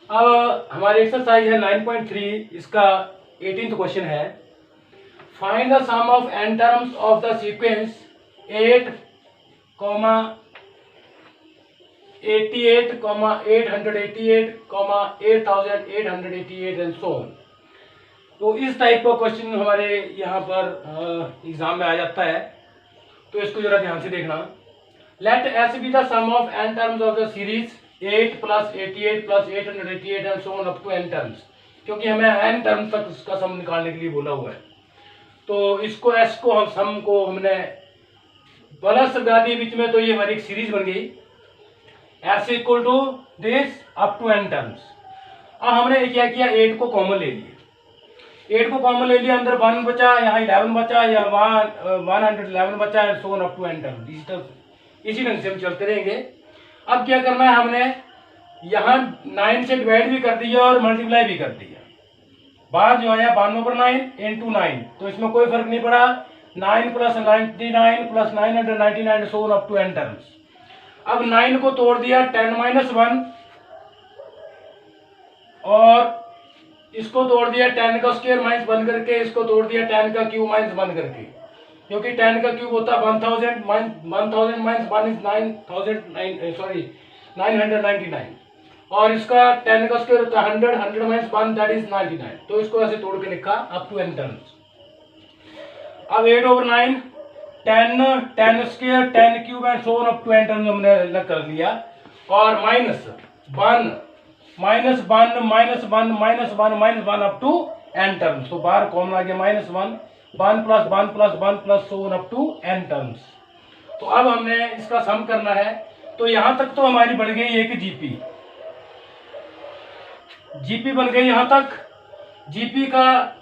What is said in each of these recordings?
अब हमारी एक्सरसाइज है 9.3, इसका 18th क्वेश्चन है। Find the sum of n terms of the sequence 8, 88, 888, 8888 and so on. तो इस टाइप का क्वेश्चन हमारे यहाँ पर एग्जाम में आ जाता है, तो इसको जरा ध्यान से देखना। Let S be the sum of n terms of the series 8 + 88 + 888 and so on up to n terms, क्योंकि हमें n टर्म्स तक उसका सम निकालने के लिए बोला हुआ है। तो इसको s को हम सम को हमने प्लस लगा दी बीच में, तो ये हमारी एक सीरीज बन गई s equal to this up to n terms. अब हमने क्या किया, 8 को कॉमन ले लिया, 8 को कॉमन ले लिया, अंदर 1 बचा, यहाँ 11 बचा, या 111 बचा, so on up to n terms. इसी ढंग से हम चलते रहेंगे। अब क्या करना है, हमने यहाँ 9 से डिवाइड भी कर दिया और मल्टीप्लाई भी कर दिया। बाहर जो आया 92/9 × 9, तो इसमें कोई फर्क नहीं पड़ा। 9 + 99 + 999 so on up to n terms. अब 9 को तोड़ दिया 10 - 1 और इसको तोड़ दिया 10 का स्क्वायर माइनस 1 करके, इसको तोड़ दिया 10 का क्यूब माइनस 1 करके, क्योंकि 10 का क्यूब होता है 1000 माइनस 1 इज 999 और इसका 10 का स्क्वायर होता है 100, 100 माइनस 1 दैट इज 99। तो इसको ऐसे तोड़ के लिखा अप टू n टर्म्स। अब 8/9 10 square 10 cube and so on up to n terms हमने कर लिया, और minus 1 up to n terms. तो बाहर कॉमन आ गया -1 1 + 1 + 1 + so on up to n terms. तो अब हमने इसका सम करना है। तो यहां तक तो हमारी बन गई एक जीपी बन गई। यहां तक जीपी का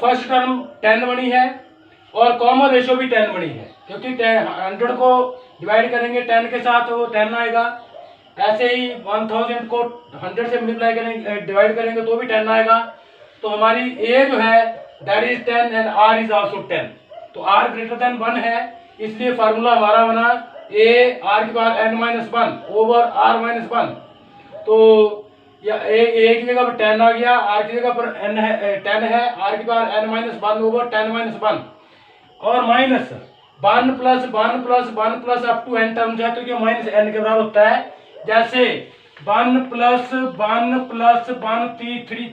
फर्स्ट टर्म 10 बनी है और कॉमन रेशियो भी 10 बनी है, क्योंकि 100 को डिवाइड करेंगे 10 के साथ तो 10 आएगा। ऐसे ही 1000 को 100 से मल्टीप्लाई करेंगे, डिवाइड करेंगे तो भी 10 आएगा। तो हमारी ए जो है that is 10 and R is also 10। तो आर ग्रेटर देन 1 है, इसलिए फार्मूला हमारा बना ए आर की पावर n-1 ओवर r - 1। तो या ए की जगह पर 10 आ गया, आर की जगह पर n है 10 है, आर की पावर n-1 ओवर 10 - 1 और minus 1 + 1 + 1 + up to n terms है, तो ये माइनस n के बराबर होता है। जैसे 1 + 1 + 1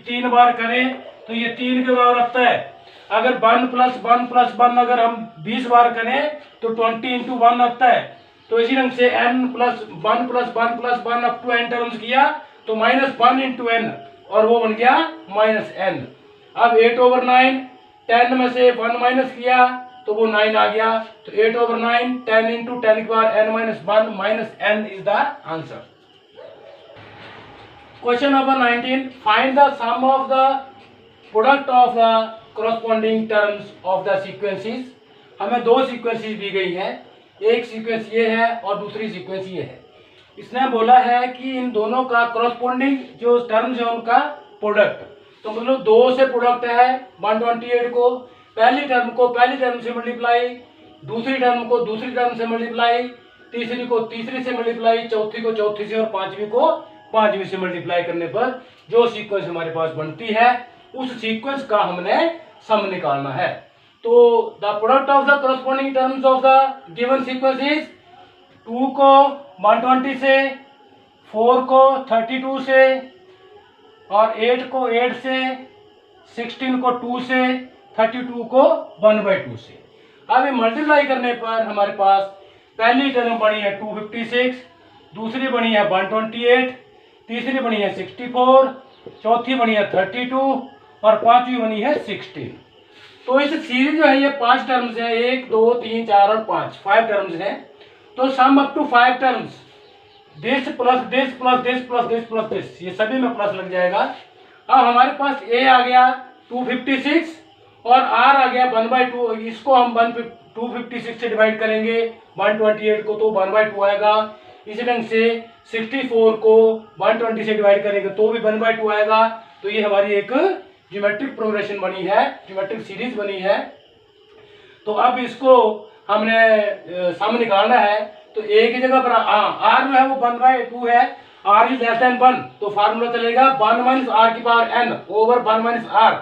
3 बार करें तो ये 3 के बराबर आता है। अगर 1 + 1 + 1 अगर हम 20 बार करें तो 20 × 1 आता है। तो इसी ढंग से n + 1 + 1 + 1 up to n terms किया तो -1 × n और वो बन गया -n। अब 8/9 10 में से 1 माइनस किया तो वो 9 आ गया। तो 8/9 10 × 10 की power n-1 -n is the answer. Question number 19, find the sum of the product of the corresponding terms of the sequences. हमें दो सीक्वेंसेस दी गई हैं, एक सीक्वेंस ये है और दूसरी सीक्वेंस ये है। इसने बोला है कि इन दोनों का corresponding जो टर्म्स है उनका प्रोडक्ट, तो मतलब 2 से प्रोडक्ट है 128 को, पहली टर्म को पहली टर्म से मल्टीप्लाई, दूसरी टर्म को दूसरी टर्म से मल्टीप्लाई, तीसरी को तीसरी से मल्टीप्लाई, चौथी को चौथी से और पांचवी को पांचवी से मल्टीप्लाई करने पर जो सीक्वेंस हमारे पास बनती है उस सीक्वेंस का हमने सम निकालना है। तो the product of the corresponding terms of the given sequence is 2 को 120 से, 4 को 32 से और 8 को 8 से, 16 को 2 से, 32 को 1/2 से। अब मल्टीप्लाई करने पर हमारे पास पहली टर्म बनी है 256, दूसरी बनी है 128, तीसरी बनी है 64, चौथी बनी है 32 और पांचवी बनी है 16। तो इस सीरीज जो है ये 5 टर्म्स है, 1 2 3 4 और 5 टर्म्स हैं। तो sum up to 5 terms, this plus this plus this plus this plus this, ये सभी में प्लस लग जाएगा। अब हमारे पास ए आ गया 256 और आर आ गया 1/2। इसको हम 256 से डिवाइड करेंगे 128 को तो 1/2 आएगा। इसी ढंग से 64 को 120 से डिवाइड करेंगे तो भी 1/2 आएगा। तो ये हमारी एक ज्योमेट्रिक प्रोग्रेशन बनी है, ज्योमेट्रिक सीरीज बनी है। तो अब इसको हमने सम निकालना है। तो ए की जगह पर आर जो है वो 1/2 है r इज लेस देन 1 तो फार्मूला चलेगा 1 माइनस r की power n over 1 minus r।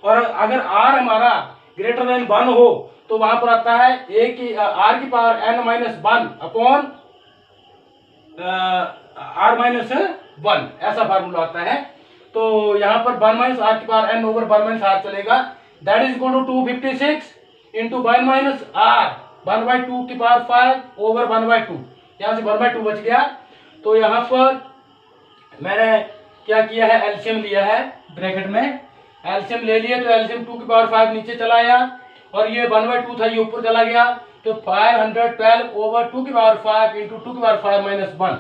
और अगर r हमारा ग्रेटर देन 1 हो तो वहां पर आता है a की r की power n minus 1 upon r minus 1, ऐसा फार्मूला आता है। तो यहाँ पर 1 माइनस r की power n over 1 minus r चलेगा, that is equal to 256 into 1 minus r 1/2 की पावर 5 ओवर 1/2, यहाँ से 1/2 बच गया। तो यहाँ पर मैंने क्या किया है, एलसीएम लिया है, ब्रैकेट में एलसीएम ले लिया तो एलसीएम 2 की पावर 5 नीचे चला आया और ये 1/2 था ये ऊपर चला गया, तो 512 ओवर 2 की पावर 5 इंटू 2 की पावर 5 माइनस 1।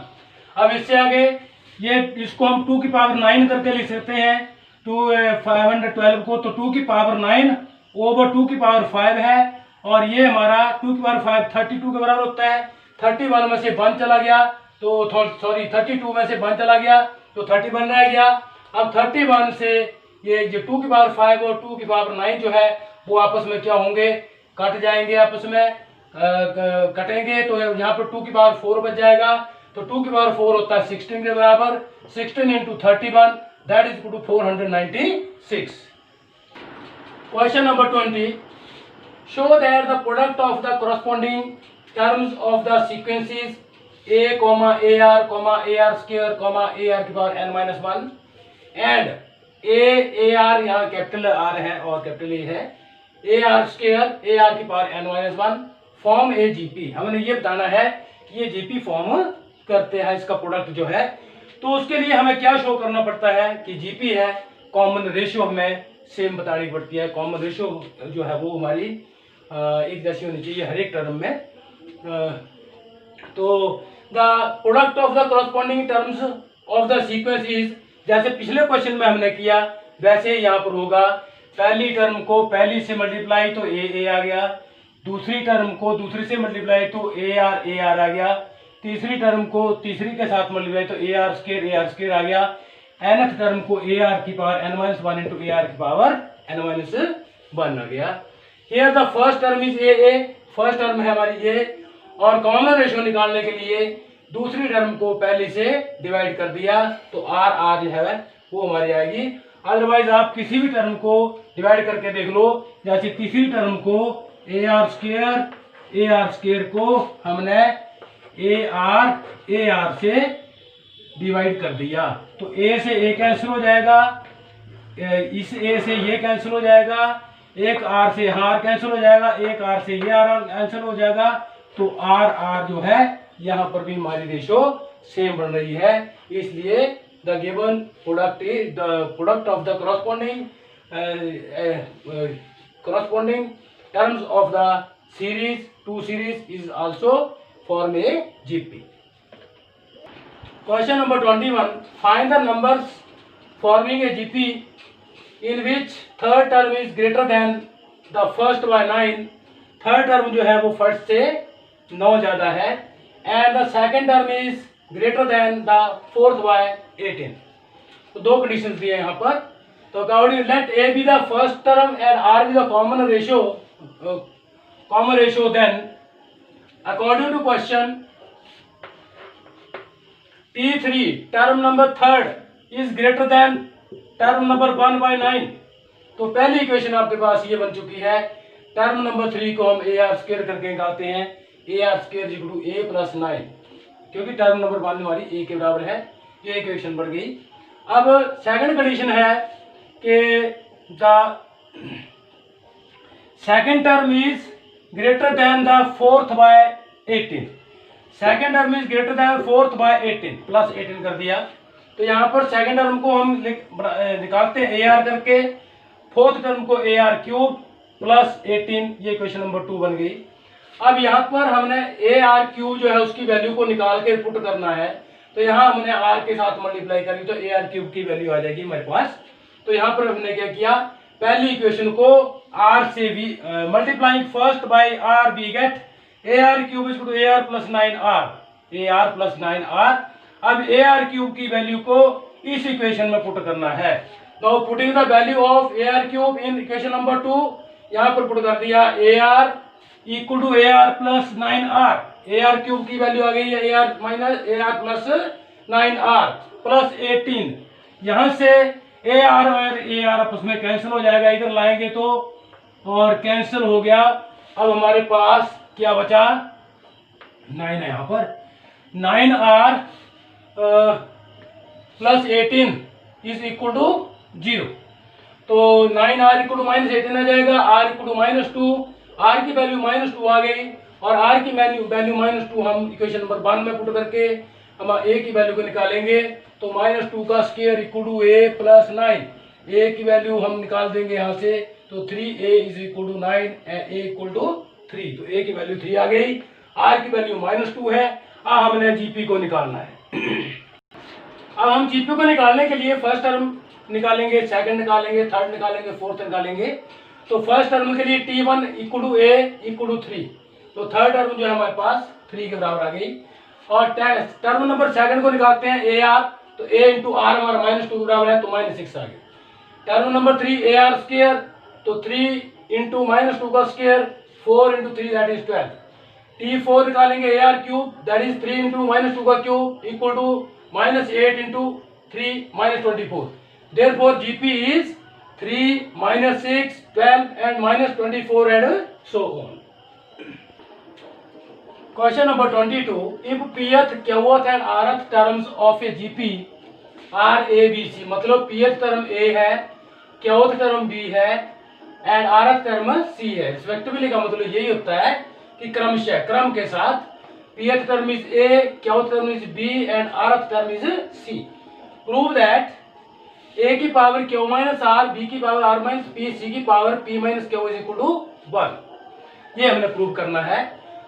अब इससे आगे ये इसको हम 2 की पावर 9 करके लिख सकते हैं, 512 को, तो 2 की पावर 9 ओवर 2 की पावर 5 है और ये हमारा 2 की पावर 5 32 के बराबर होता है। 31 में से 1 चला गया तो सॉरी 32 में से 1 चला गया तो 31 रह गया। अब 31 से ये जो 2 की पावर 5 और 2 की पावर 9 जो है वो आपस में क्या होंगे, कट जाएंगे, आपस में कटेंगे, तो यहाँ पर 2 की पावर 4 बच जाएगा। तो 2 की पावर 4 होता है 16 के बराबर, 16 into 31 that is equal to 496। Question number 20, show that the product of the corresponding terms of the sequences a, ar square, ar की power n minus 1 and ar, यहाँ कैपिटल R है और कैपिटल A है, ar square ar की power n minus 1 form ए GP. हमने ये बताना है कि ये जीपी फॉर्म करते हैं, इसका प्रोडक्ट जो है। तो उसके लिए हमें क्या शो करना पड़ता है कि जीपी है, कॉमन रेशियो हमें सेम बतानी पड़ती है। कॉमन रेशियो जो है वो हमारी एक जैसी होनी चाहिए हर एक टर्म में। तो the product of the corresponding terms of the sequence is, जैसे पिछले क्वेश्चन में हमने किया वैसे यहाँ पर होगा, पहली टर्म को पहली से मल्टीप्लाई तो ए आ गया, दूसरी टर्म को दूसरी से मल्टीप्लाई तो ए आर आ गया, तीसरी टर्म को तीसरी के साथ मल्टीप्लाई तो ए आर स्क्वायर आ गया, nth टर्म को ए आर की power n minus 1 into A R की पावर n माइनस 1 आ गया। Here the first term is a, first term है हमारी ए, और कॉमन रेशियो निकालने के लिए दूसरी टर्म को पहले से डिवाइड कर दिया तो आर जो है वो हमारी आएगी। अदरवाइज आप किसी भी टर्म को डिवाइड करके देख लो, जैसे तीसरी टर्म को ए आर स्क्वायर को हमने ए आर से डिवाइड कर दिया तो ए से ए कैंसिल हो जाएगा, इस ए से ये कैंसिल हो जाएगा, एक आर से आर कैंसिल हो जाएगा, एक आर से ये आर कैंसिल हो जाएगा, तो आर जो है यहाँ पर भी हमारी रेशो सेम बन रही है। इसलिए the given product is the product of the corresponding terms of the series, two series is also form a GP. Question number 21, find the numbers forming a GP in which third term is greater than the first by 9, third term जो है वो first से 9 ज्यादा है, and the second term is greater than the fourth by 18। तो दो conditions दिए यहाँ पर। तो according let A be the first term and R be the common ratio, then according to question T3 term number third is greater than term number 1 by 9। तो पहली equation आपके पास ये बन चुकी है, टर्म नंबर 3 को हम ए आर स्क्वायर करके निकालते हैं, A R square equal to A plus 9, क्योंकि टर्म नंबर 1 हमारी ए के बराबर है, ये इक्वेशन बढ़ गई। अब सेकंड कंडीशन है कि the second term is greater than the fourth by 18, second term is greater than fourth by 18 plus 18 कर दिया। तो यहाँ पर सेकंड टर्म को हम निकालते हैं ए आर करके, फोर्थ टर्म को ए आर क्यूब प्लस 18, ये क्वेश्चन नंबर 2 बन गई। अब यहाँ पर हमने ए आर क्यूब जो है उसकी वैल्यू को निकाल के पुट करना है, तो यहाँ हमने आर के साथ मल्टीप्लाई करी तो ए आर क्यूब की वैल्यू आ जाएगी हमारे पास। तो यहाँ पर हमने क्या किया, पहली इक्वेशन को आर से भी multiplying first by r we get A R cube is to A r plus 9 r. अब ए आर क्यूब की वैल्यू को इस इक्वेशन में पुट करना है, तो putting the value of a are cube in equation number 2, यहाँ पर पुट कर दिया a r equal to A r plus 9 r, a are cube की वैल्यू आ गई है A r plus 9r plus 18, यहाँ से AR और AR आपस में कैंसिल हो जाएगा, इधर लाएंगे तो, और कैंसिल हो गया। अब हमारे पास क्या बचा, 9 है यहाँ पर, 9r plus 18 is equal to 0। तो 9r इक्वल टू -18 आ जाएगा, r इक्वल टू -2, r की वैल्यू -2 आ गई, और r की वैल्यू -2 हम इक्वेशन नंबर 1 में पुट करके हम a की वैल्यू को निकालेंगे। तो -2 का square equal to a plus 9, a की वैल्यू हम निकाल देंगे यहाँ से, तो 3a is equal to 9 and a equal to 3, तो a की वैल्यू 3 आ गई, r की वैल्यू -2 है। अब हमने जीपी को निकालना है। अब हम जीपी को निकालने के लिए फर्स्ट टर्म निकालेंगे, सेकंड निकालेंगे, थर्ड निकालेंगे, फोर्थ निकालेंगे। तो फर्स्ट टर्म के लिए T1 equal to a equal to 3, तो थर्ड टर्म जो है हमारे पास 3 के बराबर आ गई। और टर्म नंबर सेकंड को निकालते हैं AR, तो a इंटू आर हमारा -2 के बराबर है, तो -6 आ गया। टर्म नंबर 3 AR स्क्वायर, तो 3 इंटू -2 का square, 4 into 3 that is 12। T4 निकालेंगे AR cube, that is 3 into -2 का cube equal to -8 into 3 -24। Therefore GP is 3, -6, 12 and -24 and so on. Question number 22. If pth, qth and rth terms of a GP are A, B, C, मतलब pth term A है, qth term B है and rth term C है, respectively का मतलब यही होता है कि क्रमशः क्रम के साथ pth term is A, qth term is B and rth term is C. Prove that a की power q minus r, B की power are minus P, C की power P minus Q is equal to 1। ये हमने prove करना है।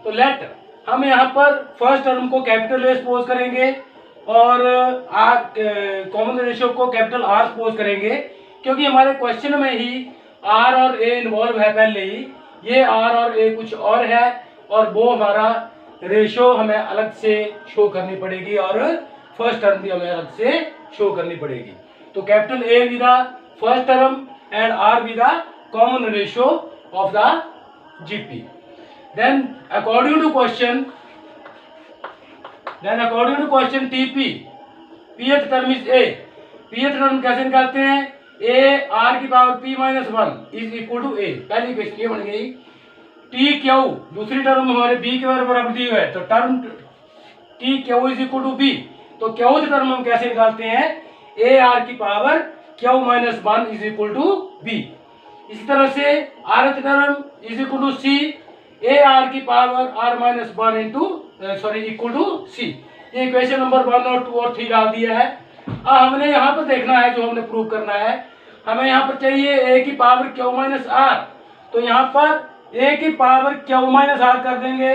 तो late हम यहाँ पर फर्स्ट टर्म को कैपिटल ए सपोज करेंगे और कॉमन रेशियो को कैपिटल आर सपोज करेंगे, क्योंकि हमारे क्वेश्चन में ही आर और ए इन्वॉल्व है पहले ही। ये आर और ए कुछ और है, और वो हमारा रेशियो हमें अलग से शो करनी पड़ेगी, और फर्स्ट टर्म भी हमें अलग से शो करनी पड़ेगी। तो capital A with the first term and R with the common ratio of the GP. Then according to question TP, pth term is A. pth term कैसे निकालते हैं, A R की power P minus 1 is equal to A, पहली equation ये बन गई। T Q दूसरी term हमारे B के बराबर दी हुई है, तो term T Q is equal to B। तो क्यूथ टर्म हम कैसे निकालते हैं, ए आर की power Q minus 1 is equal to B. इसी तरह से rth term is equal to C, A R की power are minus 1 into equal to सी। ये इक्वेशन नंबर 1 और 2 और 3 डाल दिया है। अब हमने यहाँ पर देखना है, जो हमने प्रूव करना है, हमें यहाँ पर चाहिए ए की पावर क्यू माइनस आर, तो यहाँ पर ए की पावर क्यू माइनस आर कर देंगे,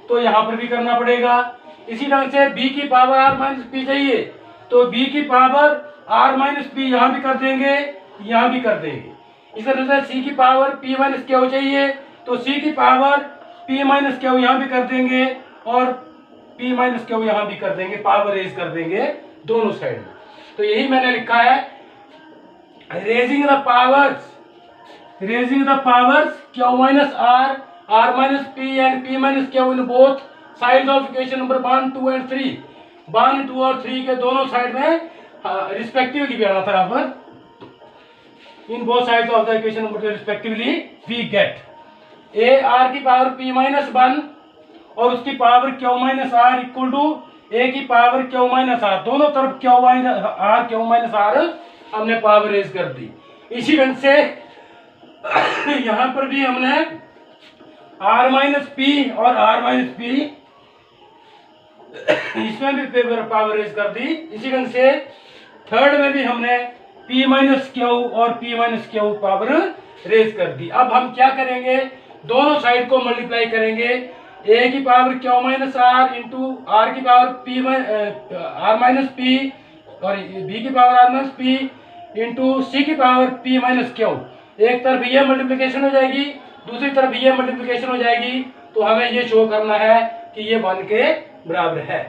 तो यहाँ पर भी करना पड़ेगा। इसी ढंग से बी की पावर आर माइनस पी चाहिए, तो बी की पावर आर माइनस पी यहाँ भी कर देंगे, यहाँ भी कर देंगे। इस तरह से सी की पावर पी माइनस क्यू चाहिए, तो सी की पावर पी माइनस क्यू यहाँ भी कर देंगे, और पी माइनस क्यू यहाँ भी कर देंगे, पावर रेज कर देंगे दोनों साइड में। तो यही मैंने लिखा है, raising the powers q minus are, are minus P and p minus q in both sides of equation number 1, 2 and 3। 1, 2 और 3 के दोनों साइड में रिस्पेक्टिवली भी आना था यहाँ पर। In both sides of the equation number respectively we get A R की पावर पी माइनस 1 और उसकी power Q minus R equal to A की पावर क्यू माइनस आर। दोनों तरफ क्यू माइनस आर हमने पावर रेज कर दी। इसी ढंग से यहाँ पर भी हमने आर माइनस पी और आर माइनस पी इसमें भी पावर रेज कर दी। इसी ढंग से थर्ड में भी हमने P माइनस क्यू और P minus Q power raise कर दी। अब हम क्या करेंगे, दोनों साइड को मल्टीप्लाई करेंगे, A की power Q minus R into R की पावर आर माइनस पी और B की power are minus P into C की पावर P माइनस क्यू। एक तरफ ये मल्टीप्लिकेशन हो जाएगी, दूसरी तरफ ये मल्टीप्लिकेशन हो जाएगी, तो हमें ये शो करना है कि ये 1 के बराबर है।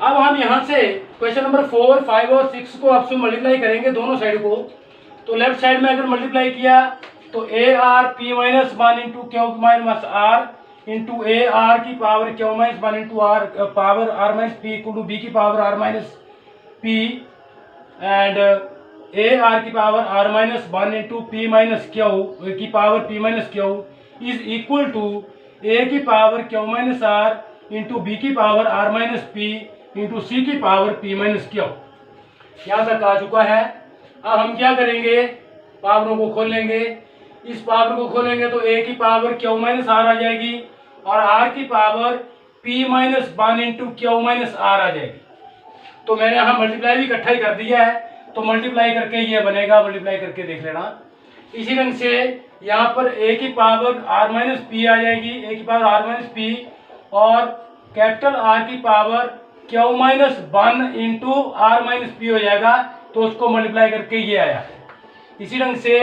अब हम यहाँ से क्वेश्चन नंबर 4, 5 और 6 को आपसे मल्टीप्लाई करेंगे दोनों साइड को। तो लेफ्ट साइड में अगर मल्टीप्लाई किया तो A R P minus 1 into Q minus R into A R की power Q minus one into R power are minus P equal to B की power are minus P and A R की power are minus one into P minus Q की power P minus Q is equal to A की power Q minus R into B की power are minus P into C की power P minus Q. यहाँ तक आ चुका है। अब हम क्या करेंगे, पावरों को खोलेंगे। इस पावर को खोलेंगे तो ए की पावर क्यू माइनस आर आ जाएगी और आर की power P minus one into Q minus R आ जाएगी। तो मैंने यहाँ मल्टीप्लाई भी इकट्ठा ही कर दिया है, तो मल्टीप्लाई करके ये बनेगा, मल्टीप्लाई करके देख लेना। इसी ढंग से यहाँ पर ए की पावर आर माइनस पी आ जाएगी, ए की पावर आर माइनस पी और कैपिटल आर की power Q minus one into r minus p हो जाएगा, तो उसको मल्टीप्लाई करके ये आया। इसी ढंग से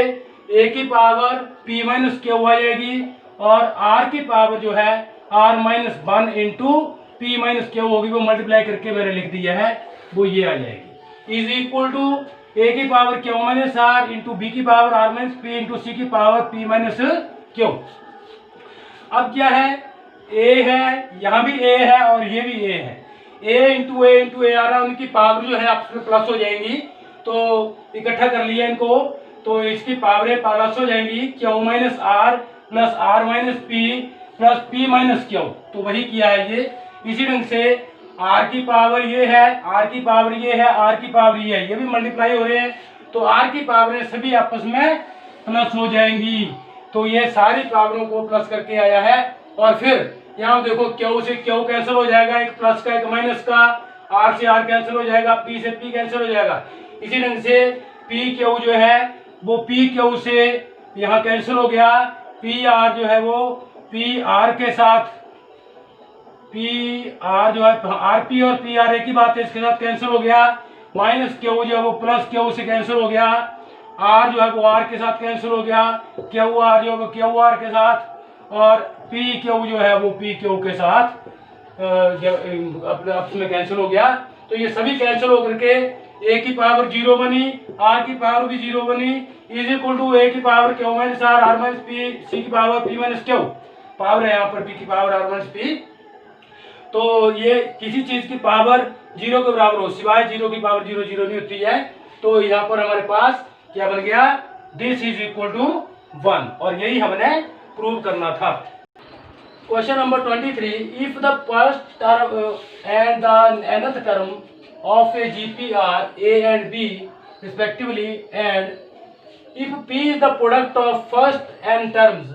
ए की पावर पी माइनस क्यू आ जाएगी और आर की पावर जो है r minus one into P minus q होगी, वो मल्टीप्लाई करके मैंने लिख दिया है, वो ये आ जाएगी। इज इक्वल टू ए की power Q minus R into B की power are minus P into C की पावर पी माइनस क्यू। अब क्या है, ए है, यहाँ भी ए है और ये भी ए है। ए इंटू ए आ रहा है, उनकी पावर जो है आपस में प्लस हो जाएंगी, तो इकट्ठा कर लिया इनको, तो इसकी पावरें प्लस हो जाएंगी, q minus r plus r minus p plus p minus q, तो वही किया है ये। इसी ढंग से आर की पावर ये है, आर की पावर ये है, आर की पावर ये है, ये भी मल्टीप्लाई हो रहे हैं, तो आर की पावरें सभी आपस में प्लस हो जाएंगी। तो ये सारी पावरों को प्लस करके आया है। और फिर यहाँ देखो क्यू से क्यू कैंसिल हो जाएगा, एक प्लस का एक माइनस का, आर से आर कैंसिल हो जाएगा, पी से पी कैंसिल हो जाएगा। इसी ढंग से पी क्यू जो है वो पी क्यू से यहाँ कैंसिल हो गया, पी आर जो है वो पी आर के साथ, पी आर जो है आर पी और पी आर एक ही बात है, इसके साथ कैंसिल हो गया। माइनस क्यू जो है वो प्लस क्यू से कैंसिल हो गया, आर जो है वो आर के साथ कैंसिल हो गया, क्यू आर जो है वो क्यू आर के साथ, और पी क्यू जो है वो पी क्यू के साथ अपने आपस में कैंसिल हो गया। तो ये सभी कैंसिल होकर के ए की पावर जीरो बनी, आर की पावर भी जीरो बनी, इज इक्वल टू ए की power Q minus are are minus P C की power P minus Q. Power है यहाँ पर पी की पावर आर माइनस पी। तो ये किसी चीज की पावर जीरो के बराबर हो, सिवाय जीरो की पावर जीरो जीरो नहीं होती है। तो यहाँ पर हमारे पास क्या बन गया, this is equal to one, और यही हमने प्रूव करना था। Question number 23, if the first term and the nth term of a GP are A and B respectively, and if P is the product of first n terms,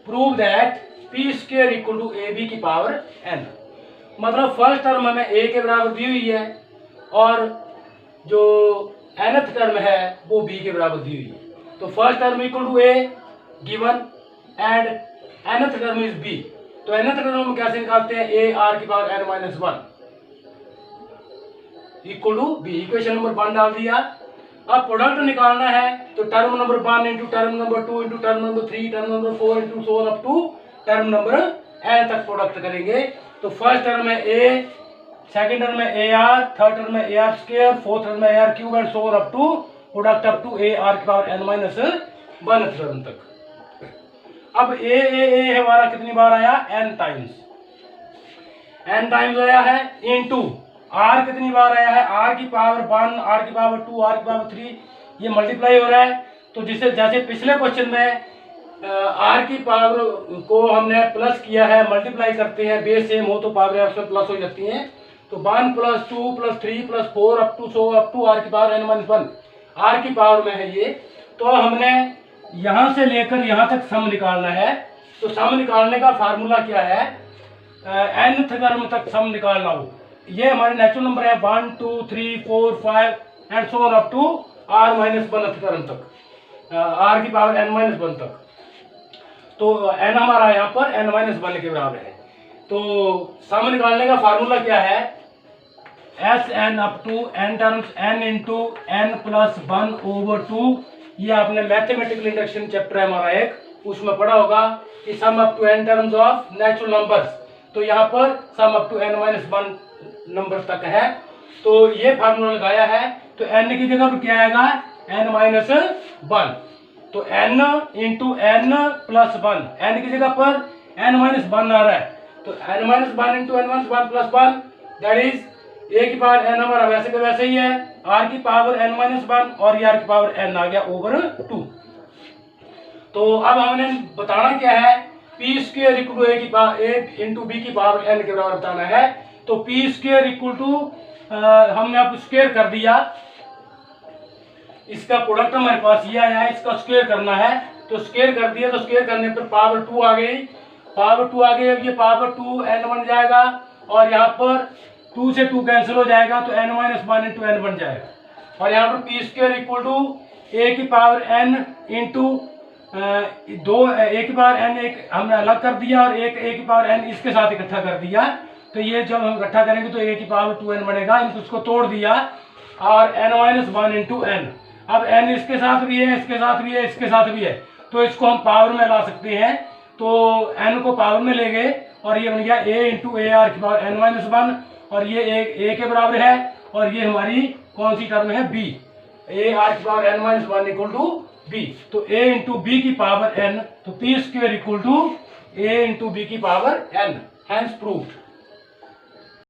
prove that P square equal to AB की power n। मतलब first term हमें A के बराबर दी हुई है और जो nth टर्म है वो B के बराबर दी हुई है। तो first term equal to A given and nth term is B। तो nth टर्म हम कैसे निकालते हैं, A R की power n minus one equal to b. Equation number 1 डाल दिया। अब प्रोडक्ट निकालना है तो term number 1 into term number 2 into term number 3 term number 4 into so up to term number n तक प्रोडक्ट करेंगे। तो फर्स्ट टर्म है a, सेकंड टर्म है ए आर, थर्ड टर्म है A R square, fourth term है A are cube and so up to product up to A R की power n minus one term तक। अब ए हमारा कितनी बार आया, n टाइम्स आया है, इनटू आर कितनी बार आया है, आर की पावर 1, आर की पावर 2, आर की पावर 3, ये मल्टीप्लाई हो रहा है। तो जिससे जैसे पिछले क्वेश्चन में आर की पावर को हमने प्लस किया है, मल्टीप्लाई करते हैं, बेस सेम हो तो पावर आपस प्लस हो जाती हैं। तो 1 + 2 + 3 + 4 अप टू आर की पावर n - 1 आर की पावर में है ये। तो हमने यहाँ से लेकर यहाँ तक सम निकालना है। तो सम निकालने का फार्मूला क्या है, nth टर्म तक सम निकालना हो। ये हमारे नेचुरल नंबर है 1 2 3 4 5 and so on up to r - 1 term तक, r की पावर n - 1 तक। तो n हमारा यहाँ पर n - 1 के बराबर है। तो सम निकालने का फार्मूला क्या है, Sn up to n terms n into n + 1/2। ये आपने मैथमेटिकल इंडक्शन चैप्टर है हमारा एक, उसमें पढ़ा होगा कि sum up to n terms of natural numbers. तो यहाँ पर sum up to n - 1 number तक है। तो ये फार्मूला लगाया है। तो n की जगह पर क्या आएगा, n - 1। तो n इंटू n + 1, n की जगह पर n माइनस वन आ रहा है, तो n minus one into n minus one plus one, that is a की पावर n हमारा वैसे का वैसे ही है, r की पावर n माइनस वन और ये r की पावर n आ गया ओवर 2। तो अब हमने बताना क्या है, p square equal to a की पावर a इंटू b की पावर n के बराबर बताना है। तो p स्क्वायर इक्वल टू हमने अब स्क्वायर कर दिया, इसका प्रोडक्ट हमारे पास ये आया है, इसका स्क्वायर करना है, तो स्क्वायर कर दिया, तो स्क्वायर करने पर पावर 2 आ गई, पावर 2 आ गई। अब ये पावर 2 n बन जाएगा और यहाँ पर 2 से 2 कैंसिल हो जाएगा, तो n minus one into n बन जाएगा। और यहाँ पर P square equal to a की पावर n इंटू दो a की पावर n एक हमने अलग कर दिया और एक a की पावर n इसके साथ इकट्ठा कर दिया। तो ये जब हम इकट्ठा करेंगे तो a की पावर 2n बनेगा, इसको तोड़ दिया और n minus one into n। अब n इसके साथ भी है, इसके साथ भी है, इसके साथ भी है, तो इसको हम पावर में ला सकते हैं। तो n को पावर में ले गए और ये बन गया a इंटू ए आर की पावर n माइनस वन, और ये a के बराबर है और ये हमारी कौन सी टर्म है b, a आर की power n minus one equal to b। तो a इंटू बी की पावर n, तो p square equal to a into B की पावर n, हैंस प्रूव्ड।